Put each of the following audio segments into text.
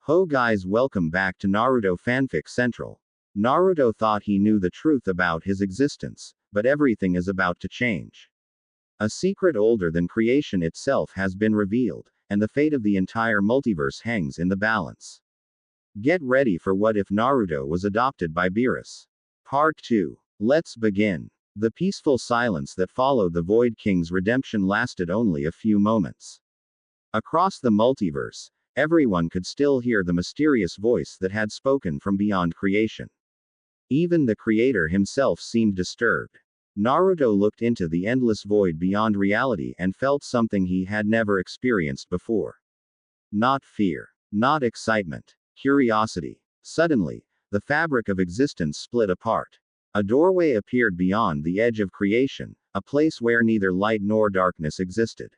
Ho guys, welcome back to Naruto Fanfic Central. Naruto thought he knew the truth about his existence, but everything is about to change. A secret older than creation itself has been revealed, and the fate of the entire multiverse hangs in the balance. Get ready for what if Naruto was adopted by Beerus. Part 2. Let's begin. The peaceful silence that followed the Void King's redemption lasted only a few moments. Across the multiverse, everyone could still hear the mysterious voice that had spoken from beyond creation. Even the creator himself seemed disturbed. Naruto looked into the endless void beyond reality and felt something he had never experienced before. Not fear. Not excitement. Curiosity. Suddenly, the fabric of existence split apart. A doorway appeared beyond the edge of creation, a place where neither light nor darkness existed.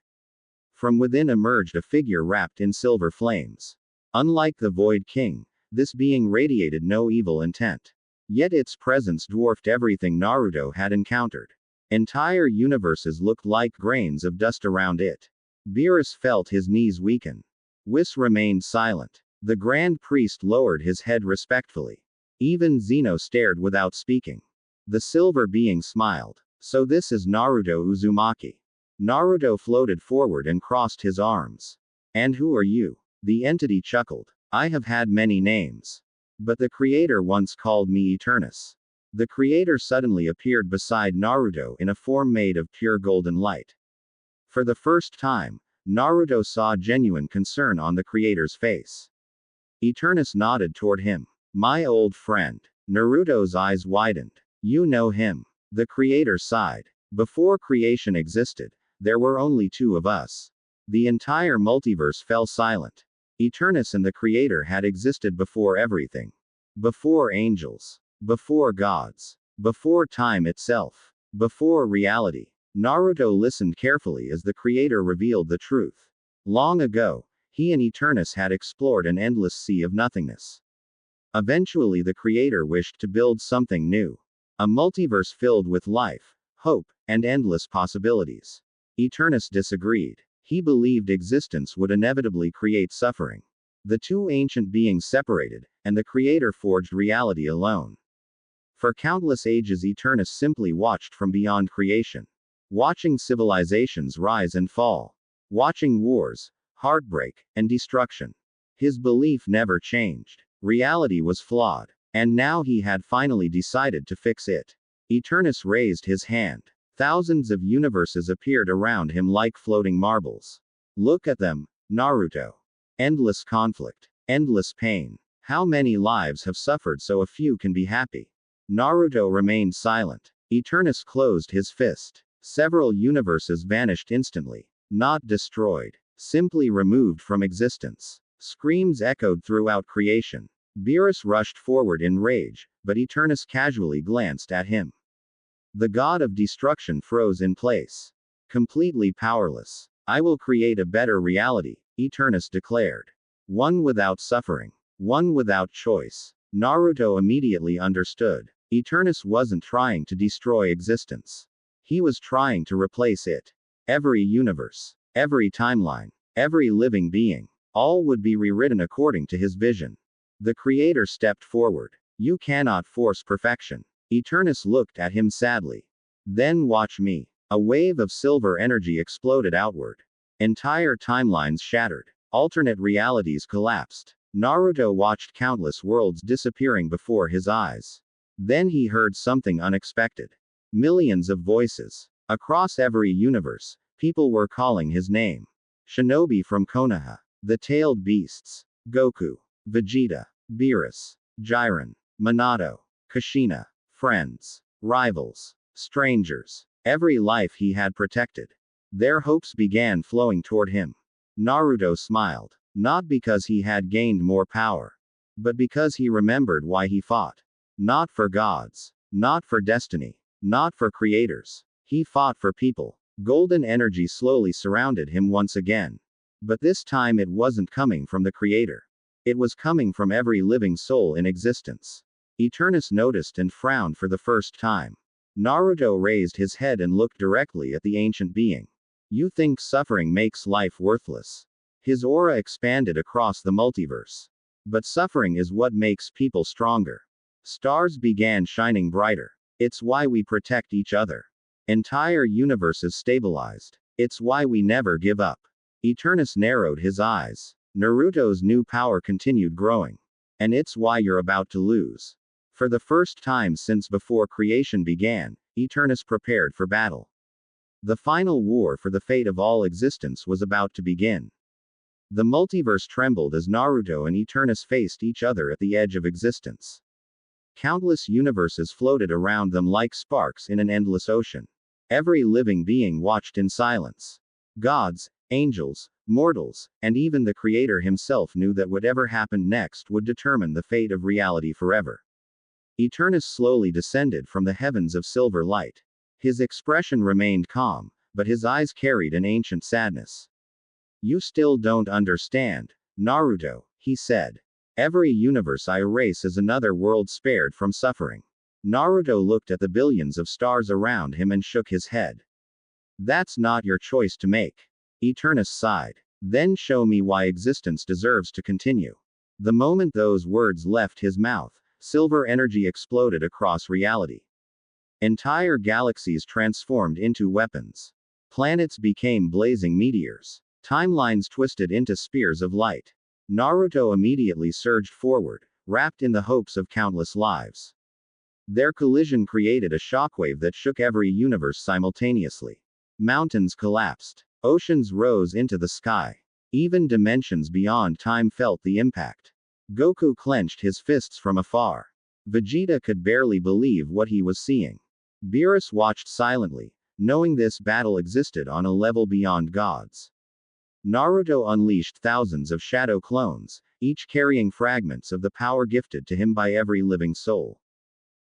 From within emerged a figure wrapped in silver flames. Unlike the Void King, this being radiated no evil intent. Yet its presence dwarfed everything Naruto had encountered. Entire universes looked like grains of dust around it. Beerus felt his knees weaken. Whis remained silent. The Grand Priest lowered his head respectfully. Even Zeno stared without speaking. The silver being smiled. So this is Naruto Uzumaki. Naruto floated forward and crossed his arms. And who are you? The entity chuckled. I have had many names. But the creator once called me Eternus. The creator suddenly appeared beside Naruto in a form made of pure golden light. For the first time, Naruto saw genuine concern on the creator's face. Eternus nodded toward him. My old friend. Naruto's eyes widened. You know him. The creator sighed. Before creation existed, there were only two of us. The entire multiverse fell silent. Eternus and the creator had existed before everything. Before angels. Before gods. Before time itself. Before reality. Naruto listened carefully as the creator revealed the truth. Long ago, he and Eternus had explored an endless sea of nothingness. Eventually the creator wished to build something new. A multiverse filled with life, hope, and endless possibilities. Eternus disagreed. He believed existence would inevitably create suffering. The two ancient beings separated, and the creator forged reality alone. For countless ages Eternus simply watched from beyond creation. Watching civilizations rise and fall. Watching wars, heartbreak, and destruction. His belief never changed. Reality was flawed. And now he had finally decided to fix it. Eternus raised his hand. Thousands of universes appeared around him like floating marbles. Look at them, Naruto. Endless conflict. Endless pain. How many lives have suffered so a few can be happy? Naruto remained silent. Eternus closed his fist. Several universes vanished instantly. Not destroyed. Simply removed from existence. Screams echoed throughout creation. Beerus rushed forward in rage, but Eternus casually glanced at him. The god of destruction froze in place. Completely powerless. I will create a better reality, Eternus declared. One without suffering. One without choice. Naruto immediately understood. Eternus wasn't trying to destroy existence. He was trying to replace it. Every universe. Every timeline. Every living being. All would be rewritten according to his vision. The creator stepped forward. You cannot force perfection. Eternus looked at him sadly. Then watch me. A wave of silver energy exploded outward. Entire timelines shattered. Alternate realities collapsed. Naruto watched countless worlds disappearing before his eyes. Then he heard something unexpected. Millions of voices. Across every universe, people were calling his name. Shinobi from Konoha. The tailed beasts. Goku. Vegeta. Beerus. Jiren. Minato. Kushina. Friends. Rivals. Strangers. Every life he had protected. Their hopes began flowing toward him. Naruto smiled. Not because he had gained more power. But because he remembered why he fought. Not for gods. Not for destiny. Not for creators. He fought for people. Golden energy slowly surrounded him once again. But this time it wasn't coming from the creator. It was coming from every living soul in existence. Eternus noticed and frowned for the first time. Naruto raised his head and looked directly at the ancient being. You think suffering makes life worthless? His aura expanded across the multiverse. But suffering is what makes people stronger. Stars began shining brighter. It's why we protect each other. Entire universes stabilized. It's why we never give up. Eternus narrowed his eyes. Naruto's new power continued growing. And it's why you're about to lose. For the first time since before creation began, Eternus prepared for battle. The final war for the fate of all existence was about to begin. The multiverse trembled as Naruto and Eternus faced each other at the edge of existence. Countless universes floated around them like sparks in an endless ocean. Every living being watched in silence. Gods, angels, mortals, and even the Creator himself knew that whatever happened next would determine the fate of reality forever. Eternus slowly descended from the heavens of silver light. His expression remained calm, but his eyes carried an ancient sadness. "You still don't understand, Naruto," he said. "Every universe I erase is another world spared from suffering." Naruto looked at the billions of stars around him and shook his head. "That's not your choice to make." Eternus sighed. "Then show me why existence deserves to continue." The moment those words left his mouth, silver energy exploded across reality. Entire galaxies transformed into weapons. Planets became blazing meteors. Timelines twisted into spears of light. Naruto immediately surged forward, wrapped in the hopes of countless lives. Their collision created a shockwave that shook every universe simultaneously. Mountains collapsed. Oceans rose into the sky. Even dimensions beyond time felt the impact. Goku clenched his fists from afar. Vegeta could barely believe what he was seeing. Beerus watched silently, knowing this battle existed on a level beyond gods. Naruto unleashed thousands of shadow clones, each carrying fragments of the power gifted to him by every living soul.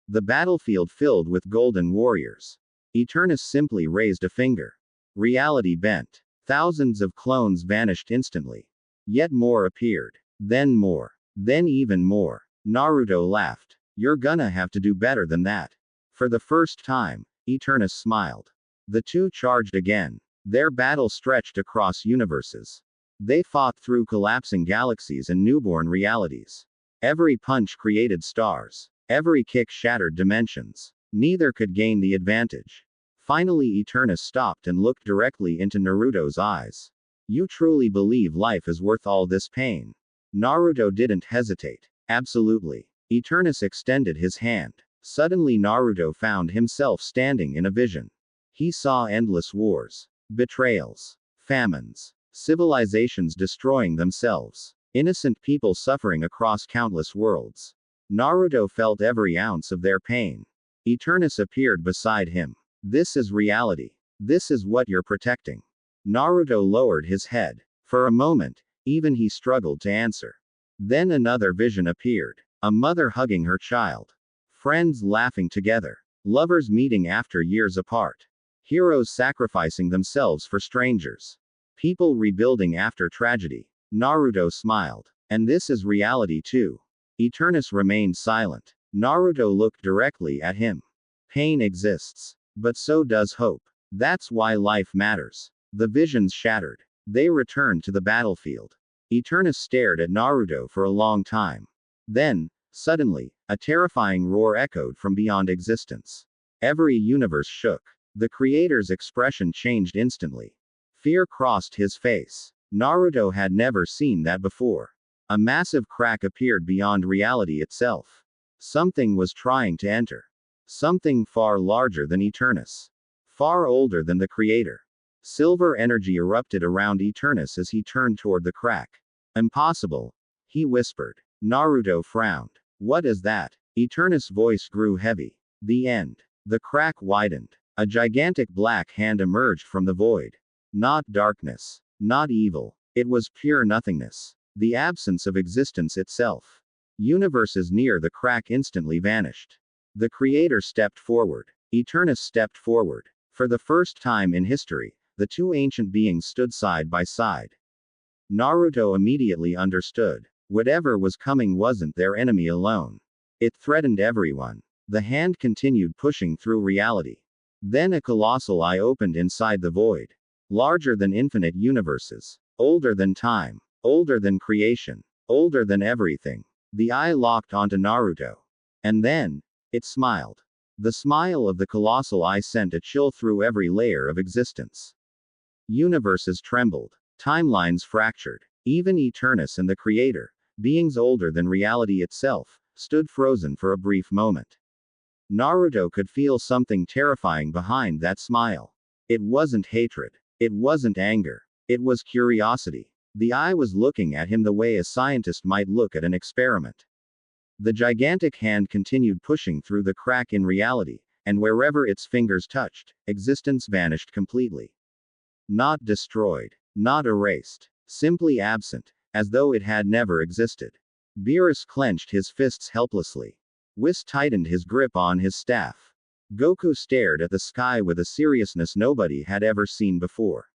The battlefield filled with golden warriors. Eternus simply raised a finger. Reality bent. Thousands of clones vanished instantly. Yet more appeared. Then more. Then even more. Naruto laughed. "You're gonna have to do better than that." For the first time, Eternus smiled. The two charged again. Their battle stretched across universes. They fought through collapsing galaxies and newborn realities. Every punch created stars. Every kick shattered dimensions. Neither could gain the advantage. Finally, Eternus stopped and looked directly into Naruto's eyes. "You truly believe life is worth all this pain?" Naruto didn't hesitate. "Absolutely." Eternus extended his hand. Suddenly Naruto found himself standing in a vision. He saw endless wars, betrayals, famines, civilizations destroying themselves, innocent people suffering across countless worlds. Naruto felt every ounce of their pain. Eternus appeared beside him. "This is reality. This is what you're protecting." Naruto lowered his head. For a moment, even he struggled to answer. Then another vision appeared. A mother hugging her child. Friends laughing together. Lovers meeting after years apart. Heroes sacrificing themselves for strangers. People rebuilding after tragedy. Naruto smiled. "And this is reality too." Eternus remained silent. Naruto looked directly at him. "Pain exists. But so does hope. That's why life matters." The visions shattered. They returned to the battlefield. Eternus stared at Naruto for a long time. Then, suddenly, a terrifying roar echoed from beyond existence. Every universe shook. The Creator's expression changed instantly. Fear crossed his face. Naruto had never seen that before. A massive crack appeared beyond reality itself. Something was trying to enter. Something far larger than Eternus. Far older than the Creator. Silver energy erupted around Eternus as he turned toward the crack. "Impossible," he whispered. Naruto frowned. "What is that?" Eternus' voice grew heavy. "The end." The crack widened. A gigantic black hand emerged from the void. Not darkness. Not evil. It was pure nothingness. The absence of existence itself. Universes near the crack instantly vanished. The Creator stepped forward. Eternus stepped forward. For the first time in history, the two ancient beings stood side by side. Naruto immediately understood. Whatever was coming wasn't their enemy alone. It threatened everyone. The hand continued pushing through reality. Then a colossal eye opened inside the void. Larger than infinite universes. Older than time. Older than creation. Older than everything. The eye locked onto Naruto. And then, it smiled. The smile of the colossal eye sent a chill through every layer of existence. Universes trembled. Timelines fractured. Even Eternus and the Creator, beings older than reality itself, stood frozen for a brief moment. Naruto could feel something terrifying behind that smile. It wasn't hatred. It wasn't anger. It was curiosity. The eye was looking at him the way a scientist might look at an experiment. The gigantic hand continued pushing through the crack in reality, and wherever its fingers touched, existence vanished completely. Not destroyed. Not erased. Simply absent, as though it had never existed. Beerus clenched his fists helplessly. Whis tightened his grip on his staff. Goku stared at the sky with a seriousness nobody had ever seen before.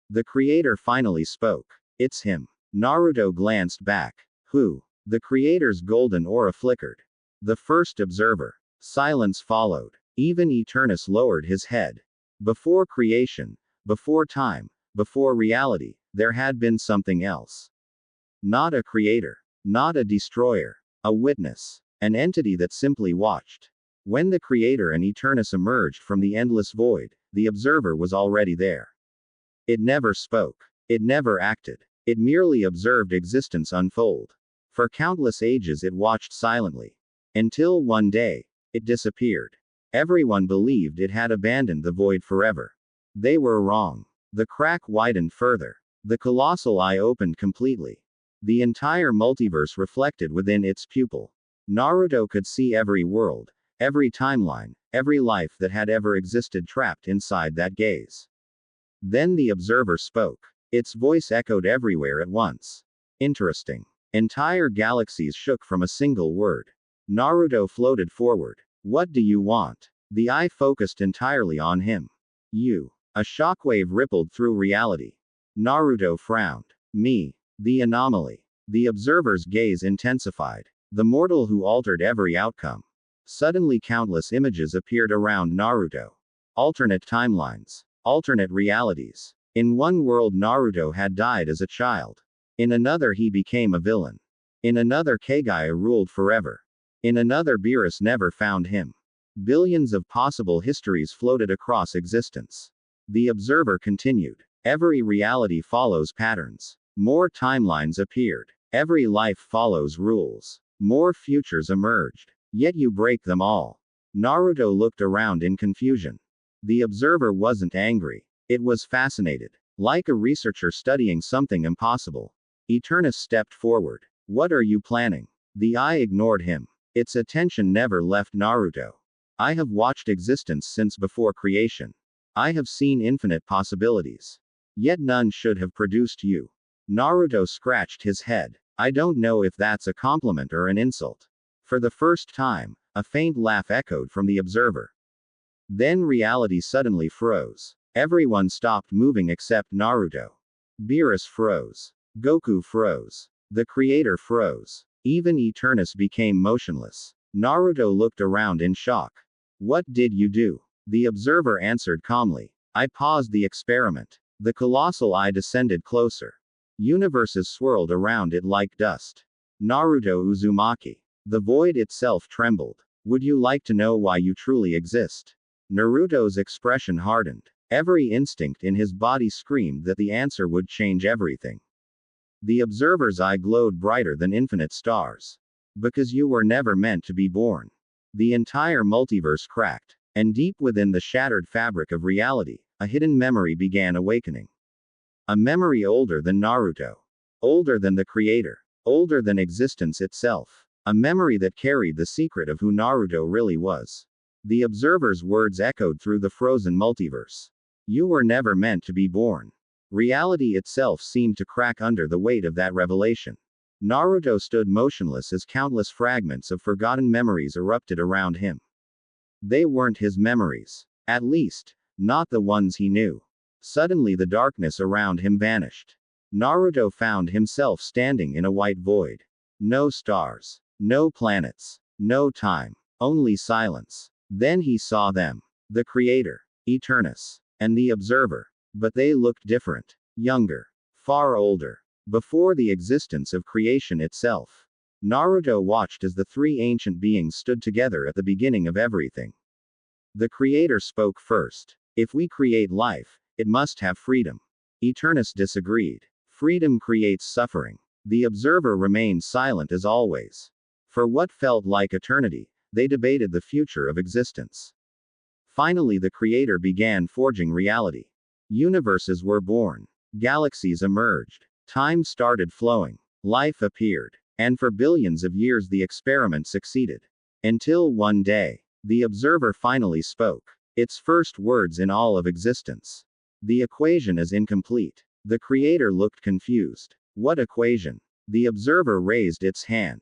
The Creator finally spoke. It's him. Naruto glanced back. Who? The Creator's golden aura flickered. The first observer. Silence followed. Even Eternus lowered his head. Before creation, before time, before reality, there had been something else. Not a creator. Not a destroyer. A witness. An entity that simply watched. When the Creator and Eternus emerged from the endless void, the observer was already there. It never spoke. It never acted. It merely observed existence unfold. For countless ages it watched silently. Until one day, it disappeared. Everyone believed it had abandoned the void forever. They were wrong. The crack widened further. The colossal eye opened completely. The entire multiverse reflected within its pupil. Naruto could see every world, every timeline, every life that had ever existed trapped inside that gaze. Then the observer spoke. Its voice echoed everywhere at once. Interesting. Entire galaxies shook from a single word. Naruto floated forward. What do you want? The eye focused entirely on him. You. A shockwave rippled through reality. Naruto frowned. Me. The anomaly. The observer's gaze intensified. The mortal who altered every outcome. Suddenly countless images appeared around Naruto. Alternate timelines. Alternate realities. In one world Naruto had died as a child. In another he became a villain. In another Kagaya ruled forever. In another Beerus never found him. Billions of possible histories floated across existence. The observer continued. Every reality follows patterns. More timelines appeared. Every life follows rules. More futures emerged. Yet you break them all. Naruto looked around in confusion. The observer wasn't angry. It was fascinated. Like a researcher studying something impossible. Eternus stepped forward. What are you planning? The eye ignored him. Its attention never left Naruto. I have watched existence since before creation. I have seen infinite possibilities. Yet none should have produced you. Naruto scratched his head. I don't know if that's a compliment or an insult. For the first time, a faint laugh echoed from the observer. Then reality suddenly froze. Everyone stopped moving except Naruto. Beerus froze. Goku froze. The Creator froze. Even Eternus became motionless. Naruto looked around in shock. What did you do? The observer answered calmly. I paused the experiment. The colossal eye descended closer. Universes swirled around it like dust. Naruto Uzumaki. The void itself trembled. Would you like to know why you truly exist? Naruto's expression hardened. Every instinct in his body screamed that the answer would change everything. The observer's eye glowed brighter than infinite stars. Because you were never meant to be born. The entire multiverse cracked. And deep within the shattered fabric of reality, a hidden memory began awakening. A memory older than Naruto. Older than the Creator. Older than existence itself. A memory that carried the secret of who Naruto really was. The observer's words echoed through the frozen multiverse. You were never meant to be born. Reality itself seemed to crack under the weight of that revelation. Naruto stood motionless as countless fragments of forgotten memories erupted around him. They weren't his memories. At least, not the ones he knew. Suddenly the darkness around him vanished. Naruto found himself standing in a white void. No stars. No planets. No time. Only silence. Then he saw them. The Creator. Eternus. And the Observer. But they looked different. Younger. Far older. before the existence of creation itself. Naruto watched as the three ancient beings stood together at the beginning of everything. The creator spoke first. If we create life, it must have freedom. Eternus disagreed. Freedom creates suffering. The observer remained silent as always. For what felt like eternity, they debated the future of existence. Finally, the creator began forging reality. Universes were born. Galaxies emerged. Time started flowing. Life appeared. And for billions of years the experiment succeeded. Until one day, the observer finally spoke. Its first words in all of existence. The equation is incomplete. The creator looked confused. What equation? The observer raised its hand.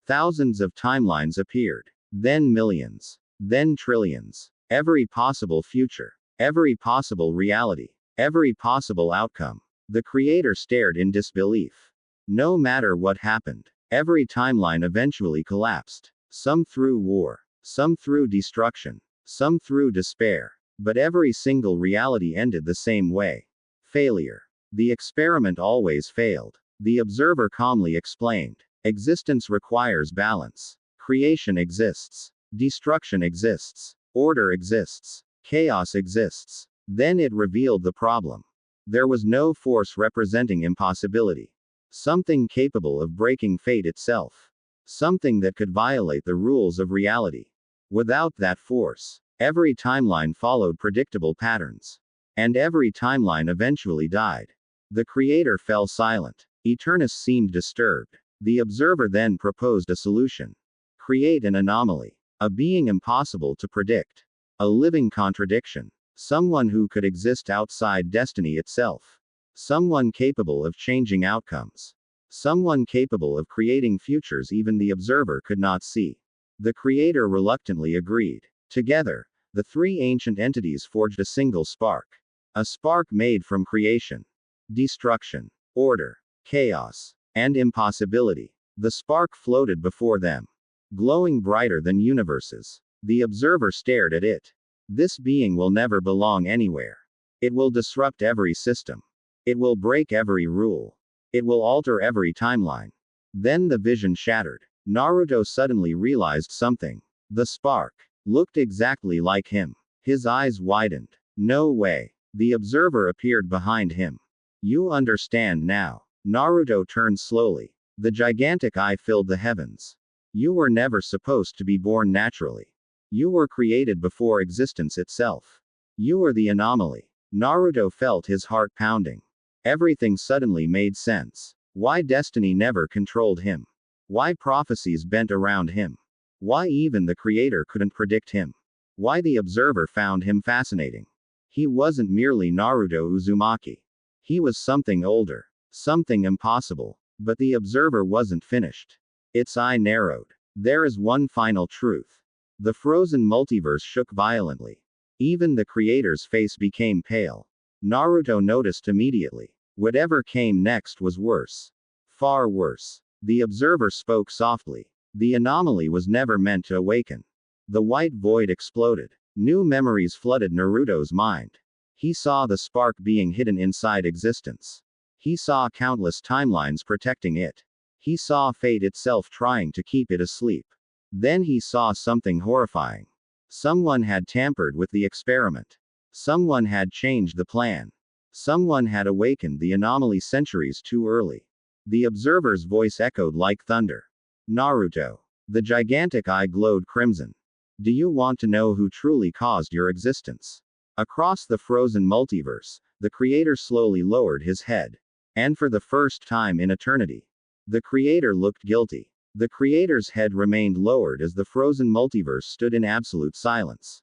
Thousands of timelines appeared. Then millions. Then trillions. Every possible future. Every possible reality. Every possible outcome. The creator stared in disbelief. No matter what happened, every timeline eventually collapsed. Some through war. Some through destruction. Some through despair. But every single reality ended the same way. Failure. The experiment always failed. The observer calmly explained. Existence requires balance. Creation exists. Destruction exists. Order exists. Chaos exists. Then it revealed the problem. There was no force representing impossibility. Something capable of breaking fate itself. Something that could violate the rules of reality. Without that force, every timeline followed predictable patterns. And every timeline eventually died. The creator fell silent. Eternus seemed disturbed. The observer then proposed a solution. Create an anomaly. A being impossible to predict. A living contradiction. Someone who could exist outside destiny itself. Someone capable of changing outcomes. Someone capable of creating futures even the observer could not see. The creator reluctantly agreed. Together, the three ancient entities forged a single spark. A spark made from creation, destruction, order, chaos, and impossibility. The spark floated before them, glowing brighter than universes. The observer stared at it. This being will never belong anywhere. It will disrupt every system. It will break every rule. It will alter every timeline. Then the vision shattered. Naruto suddenly realized something. The spark looked exactly like him. His eyes widened. No way. The observer appeared behind him. You understand now. Naruto turned slowly. The gigantic eye filled the heavens. You were never supposed to be born naturally. You were created before existence itself. You were the anomaly. Naruto felt his heart pounding. Everything suddenly made sense. Why destiny never controlled him. Why prophecies bent around him. Why even the creator couldn't predict him. Why the observer found him fascinating. He wasn't merely Naruto Uzumaki. He was something older. Something impossible. But the observer wasn't finished. Its eye narrowed. There is one final truth. The frozen multiverse shook violently. Even the creator's face became pale. Naruto noticed immediately. Whatever came next was worse. Far worse. The observer spoke softly. The anomaly was never meant to awaken. The white void exploded. New memories flooded Naruto's mind. He saw the spark being hidden inside existence. He saw countless timelines protecting it. He saw fate itself trying to keep it asleep. Then he saw something horrifying. Someone had tampered with the experiment. Someone had changed the plan. Someone had awakened the anomaly centuries too early. The observer's voice echoed like thunder. Naruto. The gigantic eye glowed crimson. Do you want to know who truly caused your existence? Across the frozen multiverse, the creator slowly lowered his head. And for the first time in eternity, the creator looked guilty. The creator's head remained lowered as the frozen multiverse stood in absolute silence.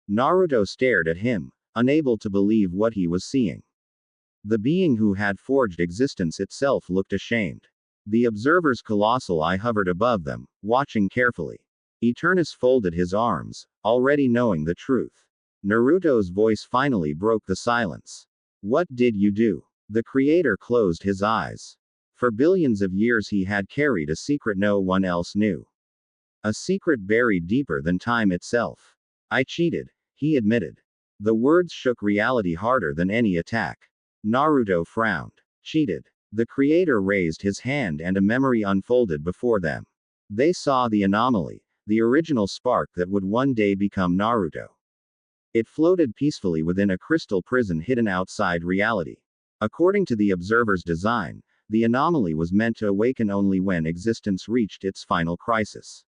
Naruto stared at him, unable to believe what he was seeing. The being who had forged existence itself looked ashamed. The observer's colossal eye hovered above them, watching carefully. Eternus folded his arms, already knowing the truth. Naruto's voice finally broke the silence. What did you do? The creator closed his eyes. For billions of years he had carried a secret no one else knew. A secret buried deeper than time itself. I cheated, he admitted. The words shook reality harder than any attack. Naruto frowned. Cheated. The creator raised his hand and a memory unfolded before them. They saw the anomaly, the original spark that would one day become Naruto. It floated peacefully within a crystal prison hidden outside reality. According to the observer's design, the anomaly was meant to awaken only when existence reached its final crisis.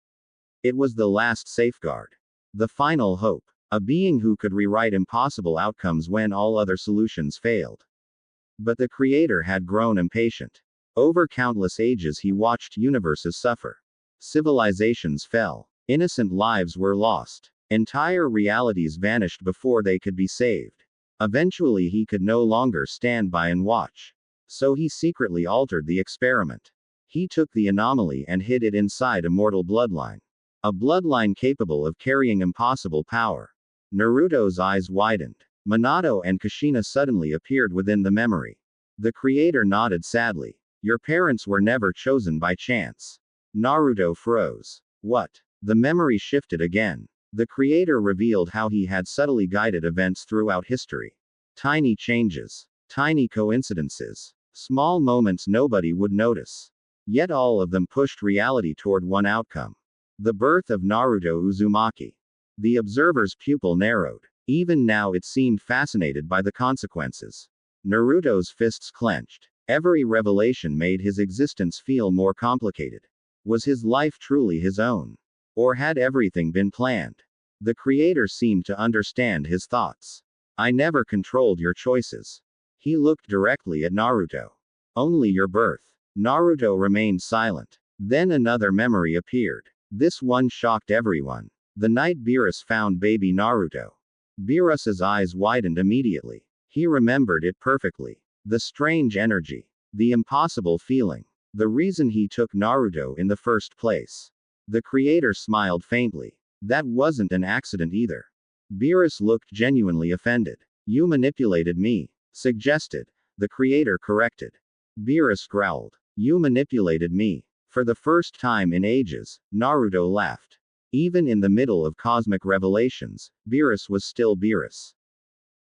It was the last safeguard. The final hope. A being who could rewrite impossible outcomes when all other solutions failed. But the creator had grown impatient. Over countless ages he watched universes suffer. Civilizations fell. Innocent lives were lost. Entire realities vanished before they could be saved. Eventually he could no longer stand by and watch. So he secretly altered the experiment. He took the anomaly and hid it inside a mortal bloodline. A bloodline capable of carrying impossible power. Naruto's eyes widened. Minato and Kushina suddenly appeared within the memory. The creator nodded sadly. Your parents were never chosen by chance. Naruto froze. What? The memory shifted again. The creator revealed how he had subtly guided events throughout history. Tiny changes. Tiny coincidences. Small moments nobody would notice. Yet all of them pushed reality toward one outcome. The birth of Naruto Uzumaki. The observer's pupil narrowed. Even now it seemed fascinated by the consequences. Naruto's fists clenched. Every revelation made his existence feel more complicated. Was his life truly his own? Or had everything been planned? The creator seemed to understand his thoughts. I never controlled your choices. He looked directly at Naruto. Only your birth. Naruto remained silent. Then another memory appeared. This one shocked everyone. The night Beerus found baby Naruto. Beerus's eyes widened immediately. He remembered it perfectly. The strange energy. The impossible feeling. The reason he took Naruto in the first place. The creator smiled faintly. That wasn't an accident either. Beerus looked genuinely offended. You manipulated me. Suggested. The creator corrected. Beerus growled. You manipulated me. For the first time in ages, Naruto laughed. Even in the middle of cosmic revelations, Beerus was still Beerus.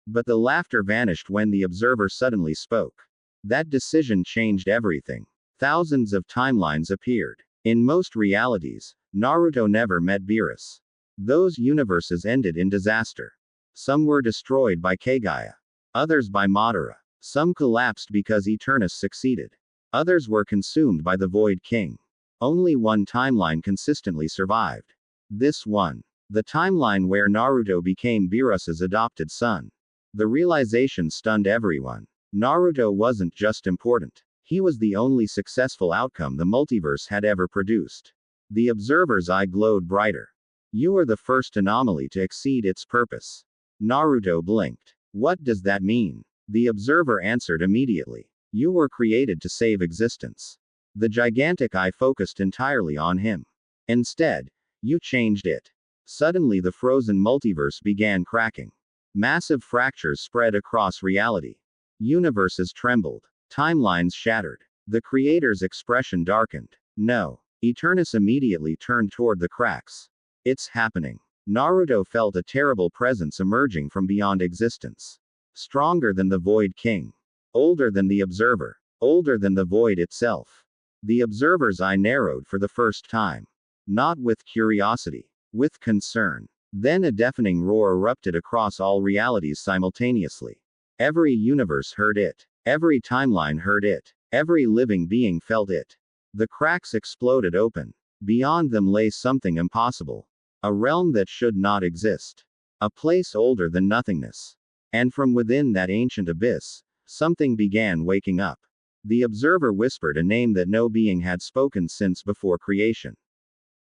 But the laughter vanished when the observer suddenly spoke. That decision changed everything. Thousands of timelines appeared. In most realities, Naruto never met Beerus. Those universes ended in disaster. Some were destroyed by Kagaya. Others by Madara. Some collapsed because Eternus succeeded. Others were consumed by the Void King. Only one timeline consistently survived. This one. The timeline where Naruto became Beerus's adopted son. The realization stunned everyone. Naruto wasn't just important. He was the only successful outcome the multiverse had ever produced. The observer's eye glowed brighter. You are the first anomaly to exceed its purpose. Naruto blinked. What does that mean? The observer answered immediately. You were created to save existence. The gigantic eye focused entirely on him. Instead, you changed it. Suddenly the frozen multiverse began cracking. Massive fractures spread across reality. Universes trembled. Timelines shattered. The creator's expression darkened. No. Eternus immediately turned toward the cracks. It's happening. Naruto felt a terrible presence emerging from beyond existence. Stronger than the Void King. Older than the observer. Older than the void itself. The observer's eye narrowed for the first time. Not with curiosity. With concern. Then a deafening roar erupted across all realities simultaneously. Every universe heard it. Every timeline heard it. Every living being felt it. The cracks exploded open. Beyond them lay something impossible. A realm that should not exist. A place older than nothingness. And from within that ancient abyss, something began waking up. The observer whispered a name that no being had spoken since before creation.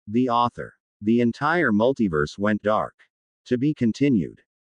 The author. The entire multiverse went dark. To be continued.